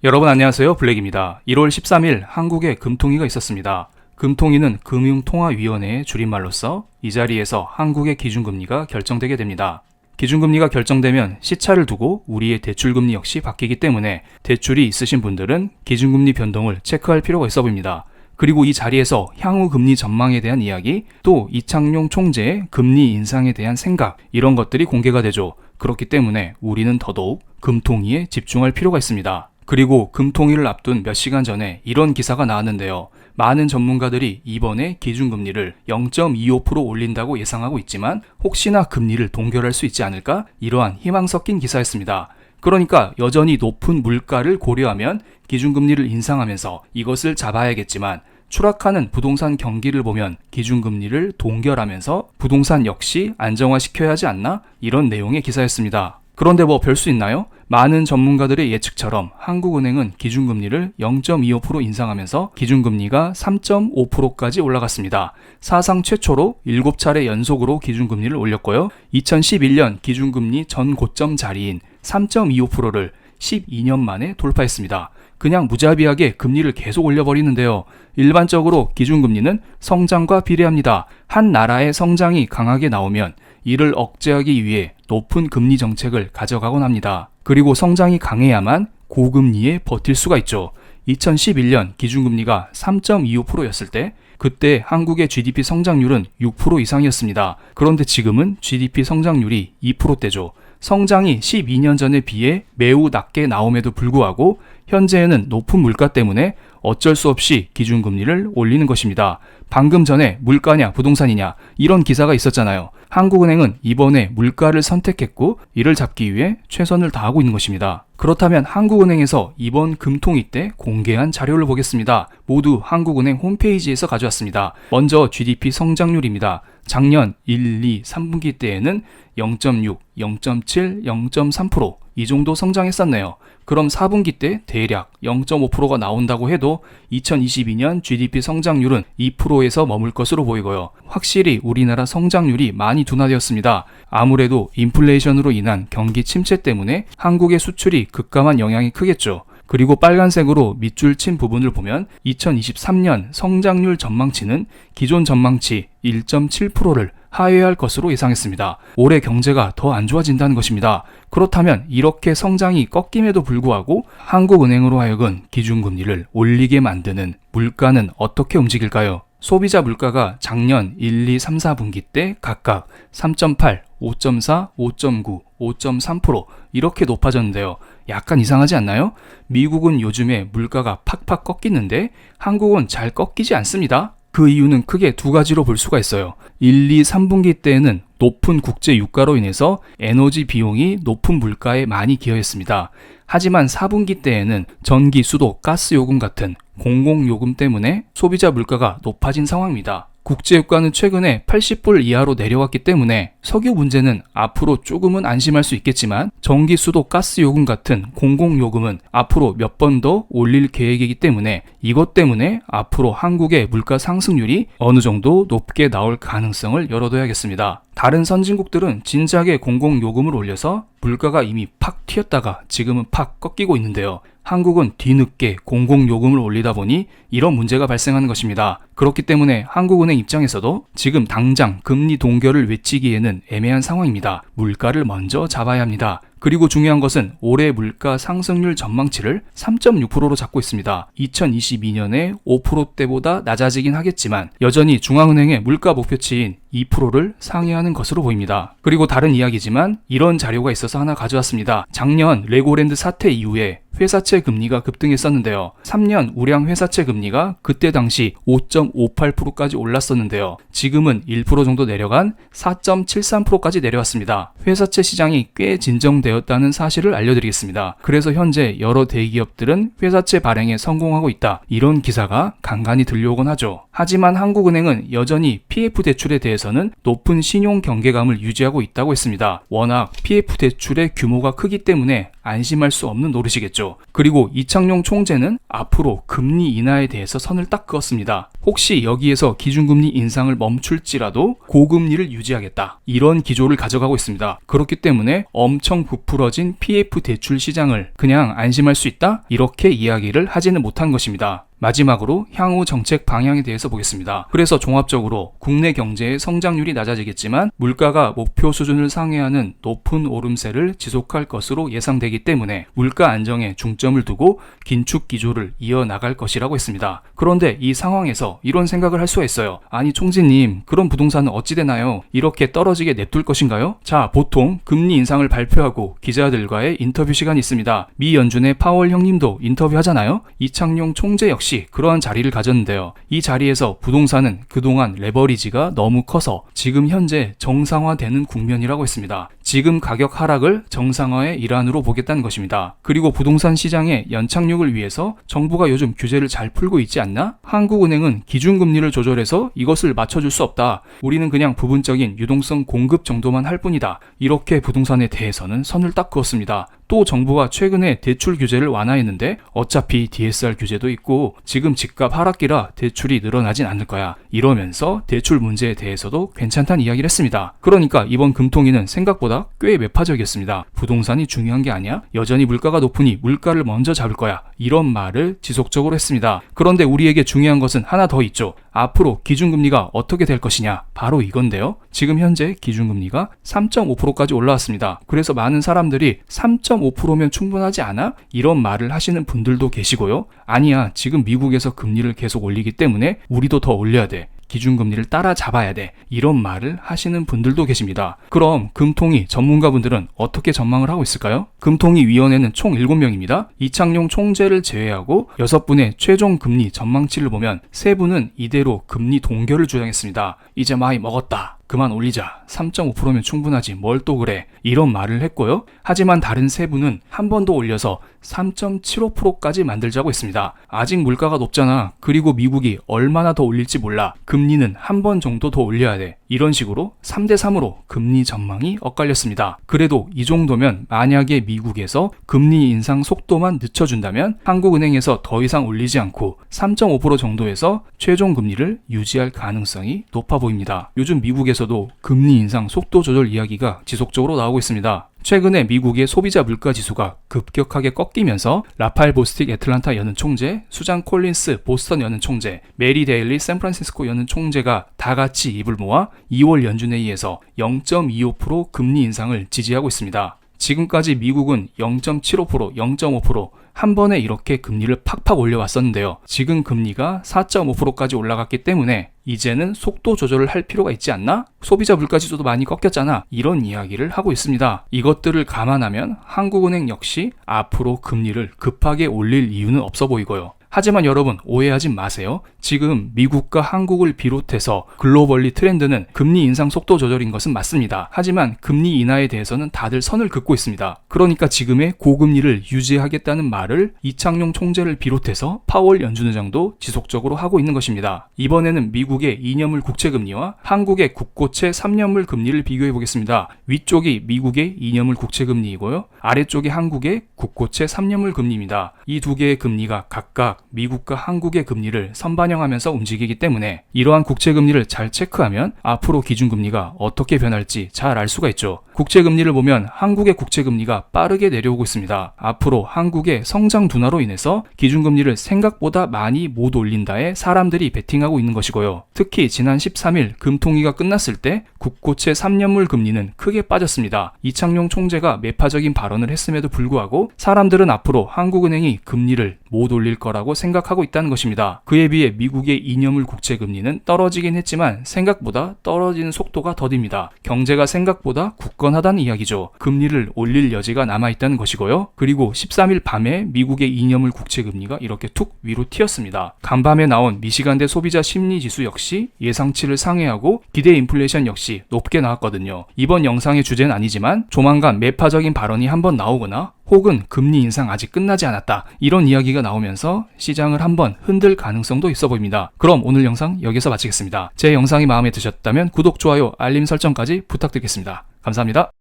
여러분 안녕하세요. 블랙입니다. 1월 13일 한국에 금통위가 있었습니다. 금통위는 금융통화위원회의 줄임말로서 이 자리에서 한국의 기준금리가 결정되게 됩니다. 기준금리가 결정되면 시차를 두고 우리의 대출금리 역시 바뀌기 때문에 대출이 있으신 분들은 기준금리 변동을 체크할 필요가 있어 보입니다. 그리고 이 자리에서 향후 금리 전망에 대한 이야기, 또 이창용 총재의 금리 인상에 대한 생각, 이런 것들이 공개가 되죠. 그렇기 때문에 우리는 더더욱 금통위에 집중할 필요가 있습니다. 그리고 금통위를 앞둔 몇 시간 전에 이런 기사가 나왔는데요. 많은 전문가들이 이번에 기준금리를 0.25% 올린다고 예상하고 있지만 혹시나 금리를 동결할 수 있지 않을까? 이러한 희망 섞인 기사였습니다. 그러니까 여전히 높은 물가를 고려하면 기준금리를 인상하면서 이것을 잡아야겠지만 추락하는 부동산 경기를 보면 기준금리를 동결하면서 부동산 역시 안정화시켜야 하지 않나? 이런 내용의 기사였습니다. 그런데 뭐 별 수 있나요? 많은 전문가들의 예측처럼 한국은행은 기준금리를 0.25% 인상하면서 기준금리가 3.5%까지 올라갔습니다. 사상 최초로 7차례 연속으로 기준금리를 올렸고요. 2011년 기준금리 전 고점 자리인 3.25%를 12년 만에 돌파했습니다. 그냥 무자비하게 금리를 계속 올려버리는데요. 일반적으로 기준금리는 성장과 비례합니다. 한 나라의 성장이 강하게 나오면 이를 억제하기 위해 높은 금리 정책을 가져가곤 합니다. 그리고 성장이 강해야만 고금리에 버틸 수가 있죠. 2011년 기준금리가 3.25%였을 때 그때 한국의 GDP 성장률은 6% 이상이었습니다. 그런데 지금은 GDP 성장률이 2%대죠. 성장이 12년 전에 비해 매우 낮게 나옴에도 불구하고 현재에는 높은 물가 때문에 어쩔 수 없이 기준금리를 올리는 것입니다. 방금 전에 물가냐 부동산이냐 이런 기사가 있었잖아요. 한국은행은 이번에 물가를 선택했고 이를 잡기 위해 최선을 다하고 있는 것입니다. 그렇다면 한국은행에서 이번 금통위 때 공개한 자료를 보겠습니다. 모두 한국은행 홈페이지에서 가져왔습니다. 먼저 GDP 성장률입니다. 작년 1, 2, 3분기 때에는 0.6, 0.7, 0.3% 이 정도 성장했었네요. 그럼 4분기 때 대략 0.5%가 나온다고 해도 2022년 GDP 성장률은 2%에서 머물 것으로 보이고요. 확실히 우리나라 성장률이 많이 둔화되었습니다. 아무래도 인플레이션으로 인한 경기 침체 때문에 한국의 수출이 급감한 영향이 크겠죠. 그리고 빨간색으로 밑줄 친 부분을 보면 2023년 성장률 전망치는 기존 전망치 1.7%를 하회할 것으로 예상했습니다. 올해 경제가 더 안 좋아진다는 것입니다. 그렇다면 이렇게 성장이 꺾임에도 불구하고 한국은행으로 하여금 기준금리를 올리게 만드는 물가는 어떻게 움직일까요? 소비자 물가가 작년 1, 2, 3, 4분기 때 각각 3.8, 5.4, 5.9, 5.3% 이렇게 높아졌는데요. 약간 이상하지 않나요? 미국은 요즘에 물가가 팍팍 꺾이는데 한국은 잘 꺾이지 않습니다. 그 이유는 크게 두 가지로 볼 수가 있어요. 1, 2, 3분기 때에는 높은 국제 유가로 인해서 에너지 비용이 높은 물가에 많이 기여했습니다. 하지만 4분기 때에는 전기, 수도, 가스 요금 같은 공공요금 때문에 소비자 물가가 높아진 상황입니다. 국제유가는 최근에 80불 이하로 내려왔기 때문에 석유 문제는 앞으로 조금은 안심할 수 있겠지만 전기, 수도, 가스 요금 같은 공공요금은 앞으로 몇 번 더 올릴 계획이기 때문에 이것 때문에 앞으로 한국의 물가 상승률이 어느 정도 높게 나올 가능성을 열어둬야겠습니다. 다른 선진국들은 진작에 공공요금을 올려서 물가가 이미 팍 튀었다가 지금은 팍 꺾이고 있는데요. 한국은 뒤늦게 공공요금을 올리다 보니 이런 문제가 발생하는 것입니다. 그렇기 때문에 한국은행 입장에서도 지금 당장 금리 동결을 외치기에는 애매한 상황입니다. 물가를 먼저 잡아야 합니다. 그리고 중요한 것은 올해 물가 상승률 전망치를 3.6%로 잡고 있습니다. 2022년에 5%대보다 낮아지긴 하겠지만 여전히 중앙은행의 물가 목표치인 2%를 상회하는 것으로 보입니다. 그리고 다른 이야기지만 이런 자료가 있어서 하나 가져왔습니다. 작년 레고랜드 사태 이후에 회사채 금리가 급등했었는데요. 3년 우량 회사채 금리가 그때 당시 5.58%까지 올랐었는데요. 지금은 1% 정도 내려간 4.73%까지 내려왔습니다. 회사채 시장이 꽤 진정되었다는 사실을 알려드리겠습니다. 그래서 현재 여러 대기업들은 회사채 발행에 성공하고 있다. 이런 기사가 간간히 들려오곤 하죠. 하지만 한국은행은 여전히 PF 대출에 대해서는 높은 신용 경계감을 유지하고 있다고 했습니다. 워낙 PF 대출의 규모가 크기 때문에 안심할 수 없는 노릇이겠죠. 그리고 이창용 총재는 앞으로 금리 인하에 대해서 선을 딱 그었습니다. 혹시 여기에서 기준금리 인상을 멈출지라도 고금리를 유지하겠다, 이런 기조를 가져가고 있습니다. 그렇기 때문에 엄청 부풀어진 PF 대출 시장을 그냥 안심할 수 있다, 이렇게 이야기를 하지는 못한 것입니다. 마지막으로 향후 정책 방향에 대해서 보겠습니다. 그래서 종합적으로 국내 경제의 성장률이 낮아지겠지만 물가가 목표 수준을 상회하는 높은 오름세를 지속할 것으로 예상되기 때문에 물가 안정에 중점을 두고 긴축 기조를 이어나갈 것이라고 했습니다. 그런데 이 상황에서 이런 생각을 할 수가 있어요. 아니 총재님, 그런 부동산은 어찌 되나요? 이렇게 떨어지게 냅둘 것인가요? 자, 보통 금리 인상을 발표하고 기자들과의 인터뷰 시간이 있습니다. 미 연준의 파월 형님도 인터뷰하잖아요. 이창용 총재 역시 그러한 자리를 가졌는데요. 이 자리에서 부동산은 그동안 레버리지가 너무 커서 지금 현재 정상화되는 국면이라고 했습니다. 지금 가격 하락을 정상화의 일환으로 보겠다는 것입니다. 그리고 부동산 시장의 연착륙을 위해서 정부가 요즘 규제를 잘 풀고 있지 않나? 한국은행은 기준금리를 조절해서 이것을 맞춰줄 수 없다. 우리는 그냥 부분적인 유동성 공급 정도만 할 뿐이다. 이렇게 부동산에 대해서는 선을 딱 그었습니다. 또 정부가 최근에 대출 규제를 완화했는데 어차피 DSR 규제도 있고 지금 집값 하락기라 대출이 늘어나진 않을 거야, 이러면서 대출 문제에 대해서도 괜찮다는 이야기를 했습니다. 그러니까 이번 금통위는 생각보다 꽤 매파적이었습니다. 부동산이 중요한 게 아니야? 여전히 물가가 높으니 물가를 먼저 잡을 거야, 이런 말을 지속적으로 했습니다. 그런데 우리에게 중요한 것은 하나 더 있죠. 앞으로 기준금리가 어떻게 될 것이냐, 바로 이건데요. 지금 현재 기준금리가 3.5%까지 올라왔습니다. 그래서 많은 사람들이 3.5%면 충분하지 않아? 이런 말을 하시는 분들도 계시고요. 아니야, 지금 미국에서 금리를 계속 올리기 때문에 우리도 더 올려야 돼, 기준금리를 따라잡아야 돼, 이런 말을 하시는 분들도 계십니다. 그럼 금통위 전문가분들은 어떻게 전망을 하고 있을까요? 금통위 위원회는 총 7명입니다. 이창용 총재를 제외하고 6분의 최종 금리 전망치를 보면 3분은 이대로 금리 동결을 주장했습니다. 이제 많이 먹었다, 그만 올리자, 3.5%면 충분하지 뭘 또 그래, 이런 말을 했고요. 하지만 다른 3분은 한 번 더 올려서 3.75%까지 만들자고 했습니다. 아직 물가가 높잖아. 그리고 미국이 얼마나 더 올릴지 몰라. 금리는 한 번 정도 더 올려야 돼. 이런 식으로 3대3으로 금리 전망이 엇갈렸습니다. 그래도 이 정도면 만약에 미국에서 금리 인상 속도만 늦춰준다면 한국은행에서 더 이상 올리지 않고 3.5% 정도에서 최종 금리를 유지할 가능성이 높아 보입니다. 요즘 미국에서도 금리 인상 속도 조절 이야기가 지속적으로 나오고 있습니다. 최근에 미국의 소비자 물가 지수가 급격하게 꺾이면서 라파엘 보스틱 애틀란타 연은 총재, 수잔 콜린스 보스턴 연은 총재, 메리 데일리 샌프란시스코 연은 총재가 다 같이 입을 모아 2월 연준회의에서 0.25% 금리 인상을 지지하고 있습니다. 지금까지 미국은 0.75%, 0.5% 한 번에 이렇게 금리를 팍팍 올려왔었는데요. 지금 금리가 4.5%까지 올라갔기 때문에 이제는 속도 조절을 할 필요가 있지 않나? 소비자 물가지수도 많이 꺾였잖아, 이런 이야기를 하고 있습니다. 이것들을 감안하면 한국은행 역시 앞으로 금리를 급하게 올릴 이유는 없어 보이고요. 하지만 여러분 오해하지 마세요. 지금 미국과 한국을 비롯해서 글로벌리 트렌드는 금리 인상 속도 조절인 것은 맞습니다. 하지만 금리 인하에 대해서는 다들 선을 긋고 있습니다. 그러니까 지금의 고금리를 유지하겠다는 말을 이창용 총재를 비롯해서 파월 연준의장도 지속적으로 하고 있는 것입니다. 이번에는 미국의 2년물 국채금리와 한국의 국고채 3년물 금리를 비교해 보겠습니다. 위쪽이 미국의 2년물 국채금리이고요. 아래쪽이 한국의 국고채 3년물 금리입니다. 이 두 개의 금리가 각각 미국과 한국의 금리를 선반영하면서 움직이기 때문에 이러한 국채금리를 잘 체크하면 앞으로 기준금리가 어떻게 변할지 잘 알 수가 있죠. 국채금리를 보면 한국의 국채금리가 빠르게 내려오고 있습니다. 앞으로 한국의 성장 둔화로 인해서 기준금리를 생각보다 많이 못 올린다에 사람들이 베팅하고 있는 것이고요. 특히 지난 13일 금통위가 끝났을 때 국고채 3년물 금리는 크게 빠졌습니다. 이창용 총재가 매파적인 발언을 했음에도 불구하고 사람들은 앞으로 한국은행이 금리를 못 올릴 거라고 생각하고 있다는 것입니다. 그에 비해 미국의 2년물 국채금리는 떨어지긴 했지만 생각보다 떨어지는 속도가 더딥니다. 경제가 생각보다 굳건하다는 이야기죠. 금리를 올릴 여지가 남아있다는 것이고요. 그리고 13일 밤에 미국의 2년물 국채금리가 이렇게 툭 위로 튀었습니다. 간밤에 나온 미시간대 소비자 심리지수 역시 예상치를 상회하고 기대 인플레이션 역시 높게 나왔거든요. 이번 영상의 주제는 아니지만 조만간 매파적인 발언이 한번 나오거나 혹은 금리 인상 아직 끝나지 않았다, 이런 이야기가 나오면서 시장을 한번 흔들 가능성도 있어 보입니다. 그럼 오늘 영상 여기서 마치겠습니다. 제 영상이 마음에 드셨다면 구독, 좋아요, 알림 설정까지 부탁드리겠습니다. 감사합니다.